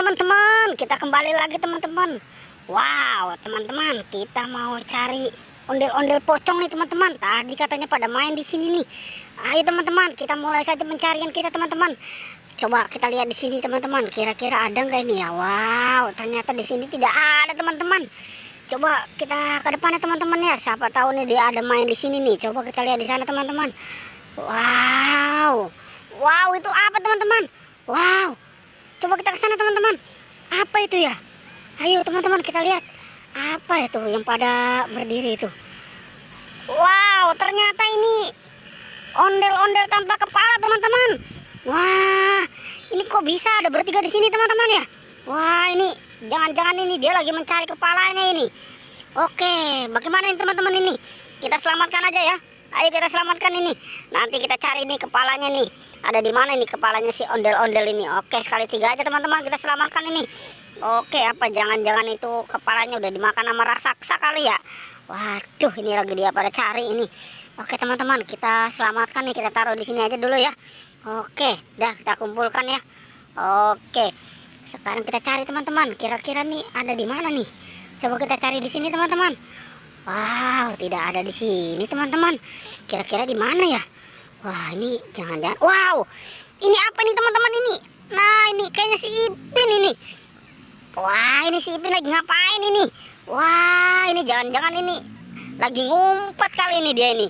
teman-teman, kita kembali lagi teman-teman. Wow, teman-teman, kita mau cari ondel-ondel pocong nih teman-teman. Tadi katanya pada main di sini nih. Ayo teman-teman, kita mulai saja pencarian kita teman-teman. Coba kita lihat di sini teman-teman. Kira-kira ada nggak ini ya? Wow, ternyata di sini tidak ada teman-teman. Coba kita ke depannya teman-teman ya. Siapa tahu nih dia ada main di sini nih. Coba kita lihat di sana teman-teman. Wow, wow itu apa teman-teman? Wow. Coba kita ke sana teman-teman. Apa itu ya? Ayo teman-teman kita lihat. Apa itu yang pada berdiri itu? Wow, ternyata ini ondel-ondel tanpa kepala teman-teman. Wah, ini kok bisa ada bertiga di sini teman-teman ya? Wah, ini jangan-jangan ini dia lagi mencari kepalanya ini. Oke, bagaimana ini teman-teman ini? Kita selamatkan aja ya. Ayo kita selamatkan ini. Nanti kita cari nih kepalanya nih. Ada di mana ini kepalanya si ondel-ondel ini? Oke, sekali tiga aja teman-teman kita selamatkan ini. Oke, apa jangan-jangan itu kepalanya udah dimakan sama raksasa kali ya? Waduh, ini lagi dia pada cari ini. Oke teman-teman, kita selamatkan nih. Kita taruh di sini aja dulu ya. Oke, dah kita kumpulkan ya. Oke, sekarang kita cari teman-teman. Kira-kira nih ada di mana nih? Coba kita cari di sini teman-teman. Wow, tidak ada di sini teman-teman. Kira-kira di mana ya? Wah, ini jangan-jangan. Wow, ini apa nih teman-teman ini? Nah, ini kayaknya si Ipin ini. Wah, ini si Ipin lagi ngapain ini? Wah, ini jangan-jangan ini lagi ngumpet kali ini dia ini.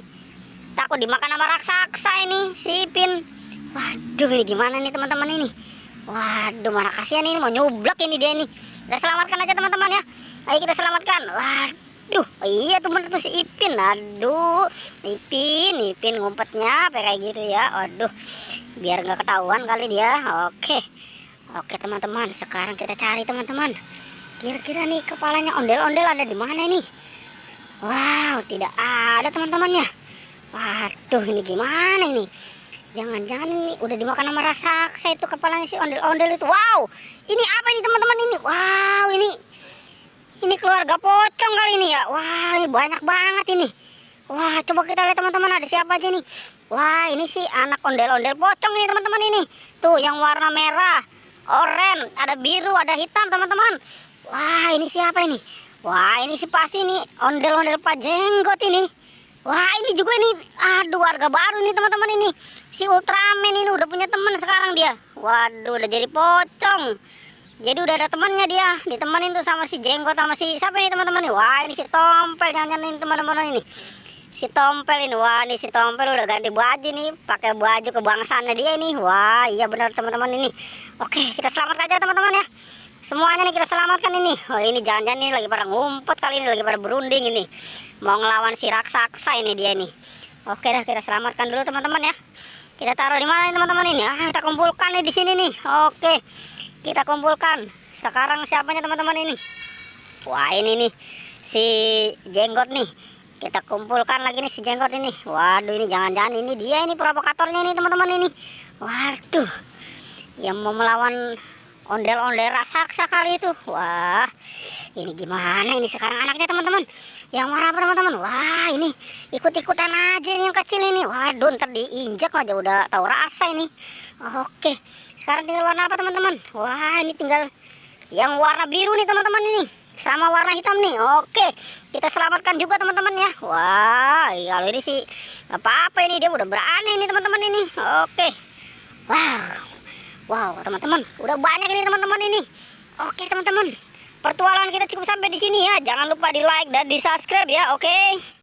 Takut dimakan sama raksasa ini si Ipin. Waduh, ini gimana nih teman-teman ini? Waduh, mana kasihan ini mau nyublak ini dia ini. Kita selamatkan aja teman-teman ya. Ayo kita selamatkan. Waduh, iya tuh bener tuh si Ipin. Aduh, Ipin ngumpetnya kayak gitu ya. Aduh, biar nggak ketahuan kali dia. Oke teman-teman, sekarang kita cari teman-teman. Kira-kira nih kepalanya ondel-ondel ada di mana nih? Wow, tidak ada teman-teman ya. Waduh, ini gimana ini? Jangan-jangan ini udah dimakan sama raksasa itu kepalanya si ondel-ondel itu. Wow, ini apa ini teman-teman ini? Wow, ini keluarga pocong kali ini ya. Wah, ini banyak banget ini. Wah, coba kita lihat teman-teman ada siapa aja nih. Wah, ini sih anak ondel-ondel pocong ini teman-teman ini. Tuh yang warna merah, oranye, ada biru, ada hitam teman-teman. Wah, ini siapa ini? Wah, ini sih pasti nih ondel-ondel Pak Jenggot ini. Wah, ini juga ini, aduh warga baru nih teman-teman ini. Si Ultraman ini udah punya teman sekarang dia. Waduh, udah jadi pocong. Jadi udah ada temannya dia, ditemenin tuh sama si Jenggot sama si siapa ini teman-teman nih. Wah, ini si Tompel, jangan-jangan ini teman-teman ini. Si Tompel ini, wah ini si Tompel udah ganti baju nih, pakai baju kebangsaannya dia ini. Wah, iya benar teman-teman ini. Oke, kita selamatkan aja teman-teman ya. Semuanya nih kita selamatkan ini. Oh, ini jangan-jangan ini lagi pada ngumpet kali ini, lagi pada berunding ini. Mau ngelawan si raksasa ini dia ini. Oke dah, kita selamatkan dulu teman-teman ya. Kita taruh di mana nih teman-teman ini? Kita kumpulkan nih di sini nih. Oke. Kita kumpulkan. Sekarang siapanya teman-teman ini? Wah, ini nih si Jenggot nih. Kita kumpulkan lagi nih si Jenggot ini. Waduh, ini jangan-jangan ini dia ini provokatornya ini teman-teman ini. Waduh. Yang mau melawan ondel-ondel raksasa kali itu. Wah, ini gimana ini sekarang anaknya teman-teman? Yang warna apa teman-teman? Wah, ini ikut-ikutan aja nih yang kecil ini. Waduh, ntar diinjak aja udah tahu rasa ini. Oke, sekarang tinggal warna apa teman-teman? Wah, ini tinggal yang warna biru nih teman-teman ini, sama warna hitam nih. Oke, kita selamatkan juga teman-teman ya. Wah, kalau ini sih apa-apa ini dia udah berani ini teman-teman ini. Oke, wow teman-teman, udah banyak ini teman-teman ini. Oke teman-teman, pertualangan kita cukup sampai di sini ya. Jangan lupa di like dan di subscribe ya. Oke.